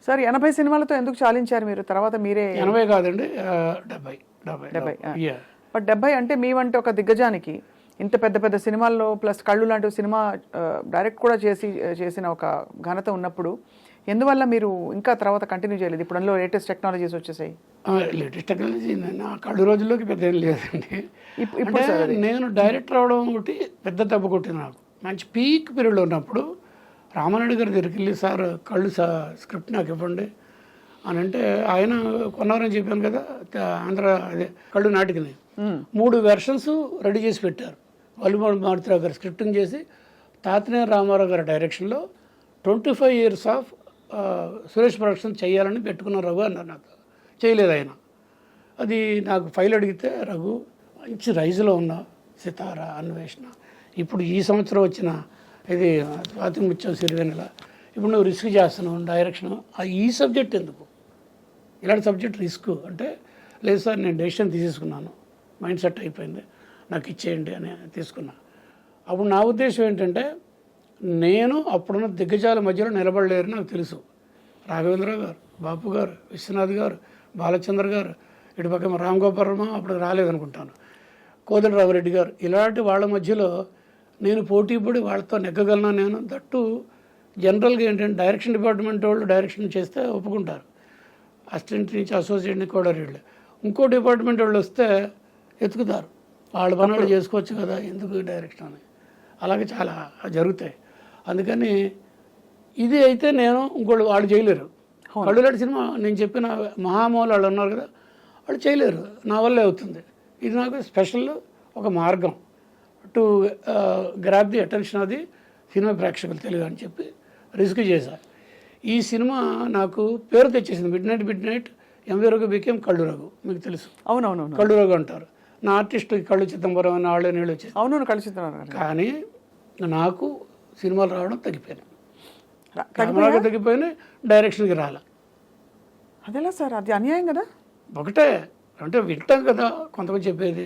Sir 80 సినిమాలతో ఎందుకు చాలించారు మీరు? తర్వాత మీరే 80 కాదండి, 70. 70 బట్ 70 అంటే మీ వంటి ఒక దిగ్గజానికి ఇంత పెద్ద పెద్ద సినిమాల్లో ప్లస్ కళ్ళు లాంటి సినిమా డైరెక్ట్ కూడా చేసిన ఒక ఘనత ఉన్నప్పుడు ఎందువల్ల మీరు ఇంకా తర్వాత కంటిన్యూ చేయలేదు? ఇప్పుడు అందులో లేటెస్ట్ టెక్నాలజీస్ వచ్చేసాయి. లేటెస్ట్ టెక్నాలజీ నా కళ్ళు రోజుల్లోకి పెద్ద ఏం లేదండి. ఇప్పుడు నేను డైరెక్టర్ అవడం ఒకటి పెద్ద దెబ్బ కొట్టింది నాకు. మంచి పీక్ పీరియడ్లో ఉన్నప్పుడు రామానాయుడు గారి దగ్గరికి వెళ్ళి, సార్ కళ్ళు స్క్రిప్ట్ నాకు ఇవ్వండి అని అంటే, ఆయన కొన్నారని చెప్పాను కదా, ఆంధ్ర అదే కళ్ళు నాటికని 3 వెర్షన్స్ రెడీ చేసి పెట్టారు. వల్లిమూడి మారుతిరావు గారు స్క్రిప్టింగ్ చేసి, తాతినేని రామారావు గారి డైరెక్షన్లో 25 years ఆఫ్ సురేష్ ప్రొడక్షన్ చేయాలని పెట్టుకున్న రఘు అన్నారు. నాకు చేయలేదు ఆయన. అది నాకు ఫైల్ అడిగితే, రఘు మంచి రైజ్లో ఉన్న సితార, అన్వేషణ, ఇప్పుడు ఈ సంవత్సరం వచ్చిన ఇది స్వాతిముత్యం, సిరివెన్నెల, ఇప్పుడు నువ్వు రిస్క్ చేస్తున్నావు డైరెక్షన్, ఈ సబ్జెక్ట్ ఎందుకు, ఇలాంటి సబ్జెక్ట్ రిస్క్ అంటే, లేదు సార్ నేను డెసిషన్ తీసేసుకున్నాను, మైండ్ సెట్ అయిపోయింది, నాకు ఇచ్చేయండి అని తీసుకున్నా. అప్పుడు నా ఉద్దేశం ఏంటంటే, నేను అప్పుడున్న దిగ్గజాల మధ్యలో నిలబడలేరు నాకు తెలుసు. రాఘవేంద్రరావు గారు, బాపు గారు, విశ్వనాథ్ గారు, బాలచంద్ర గారు, ఇటు పక్క రామ్ గోపాల్ వర్మ అప్పుడు రాలేదనుకుంటాను, కోదండ రామరెడ్డి గారు, ఇలాంటి వాళ్ళ మధ్యలో నేను పోటీ పడి వాళ్ళతో నెగ్గగలను. నేను దట్టు జనరల్గా ఏంటంటే డైరెక్షన్ డిపార్ట్మెంట్ వాళ్ళు డైరెక్షన్ చేస్తే ఒప్పుకుంటారు, అసిస్టెంట్ నుంచి అసోసియేట్ని కూడా వీళ్ళు, ఇంకో డిపార్ట్మెంట్ వాళ్ళు వస్తే ఎత్తుకుతారు, వాళ్ళ పనులు చేసుకోవచ్చు కదా, ఎందుకు డైరెక్షన్ అని. అలాగే చాలా జరుగుతాయి. అందుకని ఇది అయితే నేను ఇంకోళ్ళు వాళ్ళు చేయలేరు. కళ్ళులాంటి సినిమా నేను చెప్పిన మహామౌలు వాళ్ళు ఉన్నారు కదా, వాళ్ళు చేయలేరు, నా వల్లే అవుతుంది. ఇది నాకు స్పెషల్ ఒక మార్గం టు గ్రాప్ ది అటెన్షన్ అది సినిమా ప్రేక్షకులు తెలుగు అని చెప్పి రిస్క్ చేశా. ఈ సినిమా నాకు పేరు తెచ్చేసింది. మిడ్ నైట్ ఎంవి రఘు బికేం కళ్ళు రఘు, మీకు తెలుసు. అవునవును, కళ్ళు రఘు అంటారు. నా ఆర్టిస్ట్ కళ్ళు చిదంబరం అని వాళ్ళే నీళ్ళు వచ్చేసి. అవును, కళ్ళు చిదంబరం. కానీ నాకు సినిమాలు రావడం తగ్గిపోయినాయి, కెమెరాగా తగ్గిపోయినాయి, డైరెక్షన్కి రాలే. అదేలా సార్, అది అన్యాయం కదా. ఒకటే అంటే వింటాం కదా కొంతమంది చెప్పేది,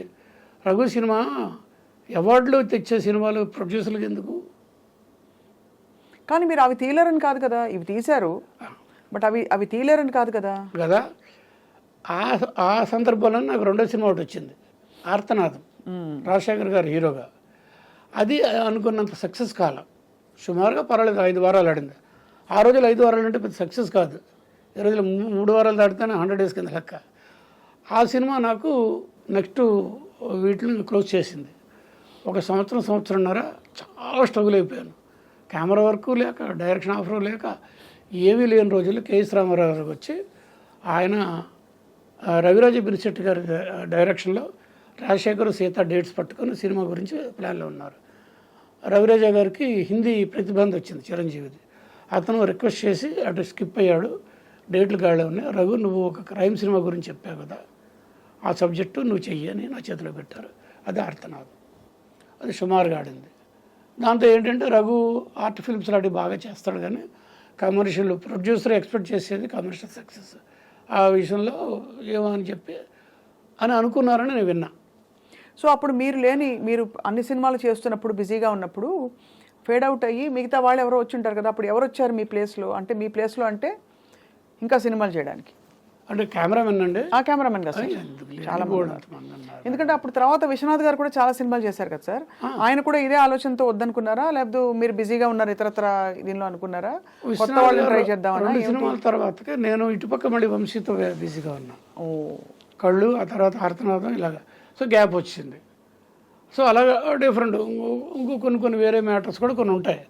రఘు సినిమా అవార్డులు తెచ్చే సినిమాలు ప్రొడ్యూసర్లకు ఎందుకు? కానీ మీరు అవి తీయలేరని కాదు కదా, ఇవి తీశారు, బట్ అవి తీయలేరని కాదు కదా. కదా ఆ సందర్భంలో నాకు రెండో సినిమా ఒకటి వచ్చింది, ఆర్తనాదం, రాజశేఖర్ గారు హీరోగా. అది అనుకున్నంత సక్సెస్ కాలం, సుమారుగా పర్వాలేదు, 5 వారాలు ఆడింది. ఆ రోజులు 5 వారాలు అంటే పెద్ద సక్సెస్ కాదు, ఈ రోజులు 3 వారాలు దాటితేనే 100 days కింద లెక్క. ఆ సినిమా నాకు నెక్స్ట్ వీటిని క్లోజ్ చేసింది. ఒక సంవత్సరంన్నర చాలా స్ట్రగుల్ అయిపోయాను. కెమెరా వర్క్ లేక, డైరెక్షన్ ఆఫర్ లేక, ఏమీ లేని రోజుల్లో కేఎస్ రామారావు గారికి వచ్చి, ఆయన రవిరాజ బిరిశెట్టి గారి డైరెక్షన్లో రాజశేఖర్ సీత డేట్స్ పట్టుకొని సినిమా గురించి ప్లాన్లో ఉన్నారు. రవిరాజ గారికి హిందీ ప్రతిబంధ వచ్చింది చిరంజీవిది. అతను రిక్వెస్ట్ చేసి అటు స్కిప్ అయ్యాడు, డేట్లు గాళ్ళే ఉన్నాయి. రఘు నువ్వు ఒక క్రైమ్ సినిమా గురించి చెప్పావు కదా, ఆ సబ్జెక్టు నువ్వు చెయ్యి అని నా చేతిలో పెట్టారు. అది ఆర్తనాదం. అది సుమారుగా ఆడింది. దాంతో ఏంటంటే రఘు ఆర్ట్ ఫిల్మ్స్ లాంటివి బాగా చేస్తాడు, కానీ కమర్షియల్ ప్రొడ్యూసర్ ఎక్స్పెక్ట్ చేసేది కమర్షియల్ సక్సెస్. ఆ విషయంలో ఏమో అని చెప్పి అని అనుకున్నారని నేను విన్నా. సో అప్పుడు మీరు అన్ని సినిమాలు చేస్తున్నప్పుడు బిజీగా ఉన్నప్పుడు ఫేడ్ అవుట్ అయ్యి మిగతా వాళ్ళు ఎవరో వచ్చి ఉంటారు కదా, అప్పుడు ఎవరు వచ్చారు మీ ప్లేస్లో? అంటే మీ ప్లేస్లో అంటే ఇంకా సినిమాలు చేయడానికి అంటే కెమెరామెన్ అండి. ఆ కెమెరామెన్ కదా సార్, చాలా ఎందుకంటే అప్పుడు తర్వాత విశ్వనాథ్ గారు కూడా చాలా సినిమాలు చేశారు కదా సార్, ఆయన కూడా ఇదే ఆలోచనతో వద్దనుకున్నారా, లేకపోతే మీరు బిజీగా ఉన్నారు ఇతరత్ర దీనిలో అనుకున్నారా, కొత్త వాళ్ళని ట్రై చేద్దామన్నా? సినిమాల తర్వాత నేను ఇటుపక్క మళ్ళీ వంశీతో బిజీగా ఉన్నా. కళ్ళు, ఆ తర్వాత ఆర్తనాదం, ఇలాగా. సో గ్యాప్ వచ్చింది. సో అలాగా డిఫరెంట్ ఇంకో కొన్ని వేరే మ్యాటర్స్ కూడా కొన్ని ఉంటాయి.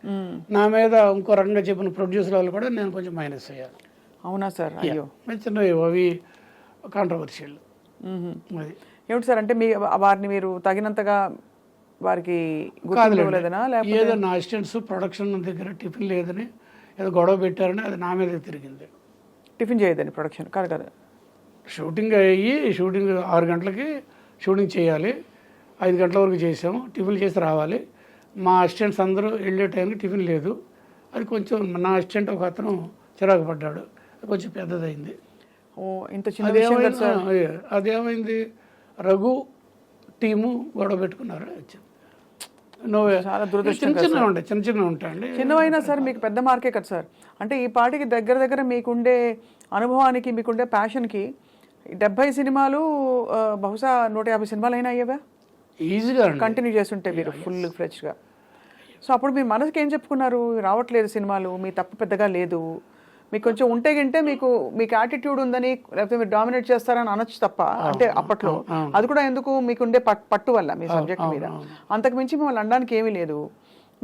నా మీద ఇంకో రకంగా చెప్పిన ప్రొడ్యూసర్ వాళ్ళు కూడా నేను కొంచెం మైనస్ అయ్యాను. అవునా సార్? అయ్యో, చిన్నవి అవి కాంట్రవర్షియల్. అది ఏమిటి సార్, అంటే వారిని మీరు తగినంతగా వారికి గుర్తులేదనా, లేకపోతే ఏదో నా అసిస్టెంట్స్ ప్రొడక్షన్ దగ్గర టిఫిన్ లేదని ఏదో గొడవ పెట్టారని అది నా మీద తిరిగింది. టిఫిన్ చేయదని ప్రొడక్షన్ కాదు కదా, షూటింగ్ 6 గంటలకి షూటింగ్ చేయాలి, 5 గంటల వరకు చేసాము, టిఫిన్ చేసి రావాలి. మా అసిస్టెంట్స్ అందరూ వెళ్ళే టైంకి టిఫిన్ లేదు. అది కొంచెం నా అసిస్టెంట్ ఒక అతను చిరాకు పడ్డాడు, కొంచెం పెద్దదైంది. అదేమైంది, రఘు టీము గొడవ పెట్టుకున్నారు. చాలా దురదృష్టం చిన్న చిన్న ఉంటాయి, చిన్న చిన్న ఉంటాయండి. చిన్నవైనా సార్ మీకు పెద్ద మార్కే కదా సార్. అంటే ఈ పాటికి దగ్గర మీకుండే అనుభవానికి మీకుండే ప్యాషన్కి 70 సినిమాలు బహుశా 150 సినిమాలు అయినా అయ్యేవా ఈజీగా కంటిన్యూ చేస్తుంటే మీరు ఫుల్ ఫ్లెడ్జ్గా. సో అప్పుడు మీ మనసుకి ఏం చెప్పుకున్నారు? రావట్లేదు సినిమాలు, మీ తప్పు పెద్దగా లేదు, మీకు కొంచెం ఉంటే గింటే మీకు యాటిట్యూడ్ ఉందని, లేకపోతే మీరు డామినేట్ చేస్తారని అనొచ్చు తప్ప, అంటే అప్పట్లో అది కూడా ఎందుకు మీకుండే పట్టు వల్ల మీ సబ్జెక్ట్ మీద, అంతకు మించి మిమ్మల్ని అనడానికి ఏమీ లేదు.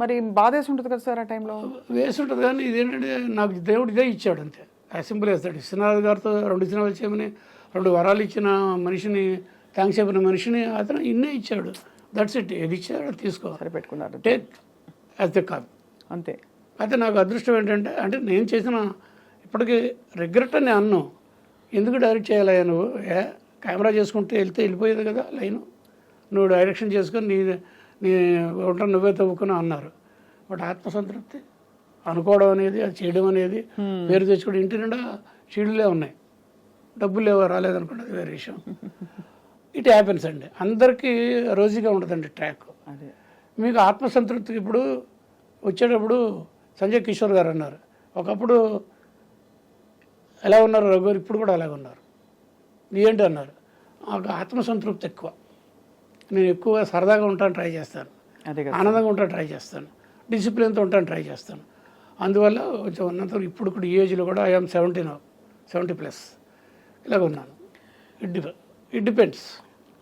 మరి బాధ వేసి ఉంటుంది కదా సార్ ఆ టైంలో? వేసి ఉంటుంది, కానీ ఇదేంటంటే నాకు దేవుడు ఇదే ఇచ్చాడు అంతే, సింపుల్ వేస్తాడు. విశ్వనాథ్ గారితో 2 సినిమాలు చేయమని 2 వరాలు ఇచ్చిన మనిషిని, థ్యాంక్స్ చెప్పిన మనిషిని అతను ఇన్నే ఇచ్చాడు. That's it. ఏది ఇచ్చాడో తీసుకో, సరిపెట్టుకున్నారు, టేక్ యాజ్ ద కాదు అంతే. అయితే నాకు అదృష్టం ఏంటంటే, అంటే నేను చేసిన ఇప్పటికీ రిగ్రెట్ అని అన్ను. ఎందుకు డైరెక్ట్ చేయాలయ్యా నువ్వు? కెమెరా చేసుకుంటే వెళ్ళిపోయేది కదా లైను, నువ్వు డైరెక్షన్ చేసుకొని నీ ఉంటా నువ్వే తవ్వుకుని అన్నారు. బట్ ఆత్మసంతృప్తి అనుకోవడం అనేది, అది చేయడం అనేది, పేరు తెచ్చుకోవడం, ఇంటి నిండా షీల్డ్లే ఉన్నాయి, డబ్బులు లేవో రాలేదనుకోండి, అది వేరే విషయం. ఇట్ హ్యాపెన్స్ అండి. అందరికీ రోజుగా ఉంటుందండి ట్రాక్. మీకు ఆత్మసంతృప్తికి ఇప్పుడు వచ్చేటప్పుడు సంజయ్ కిషోర్ గారు అన్నారు, ఒకప్పుడు ఎలా ఉన్నారు రఘు గారు, ఇప్పుడు కూడా అలాగే ఉన్నారు. ఏంటి అన్నారు, నాకు ఆత్మసంతృప్తి ఎక్కువ, నేను ఎక్కువగా సరదాగా ఉంటాను ట్రై చేస్తాను, ఆనందంగా ఉంటాను ట్రై చేస్తాను, డిసిప్లిన్తో ఉంటాను ట్రై చేస్తాను. అందువల్ల కొంచెం ఉన్నంత ఇప్పుడు కూడా ఈ ఏజ్లో కూడా ఐఎమ్ 70+, ఇలాగ ఉన్నాను. It depends.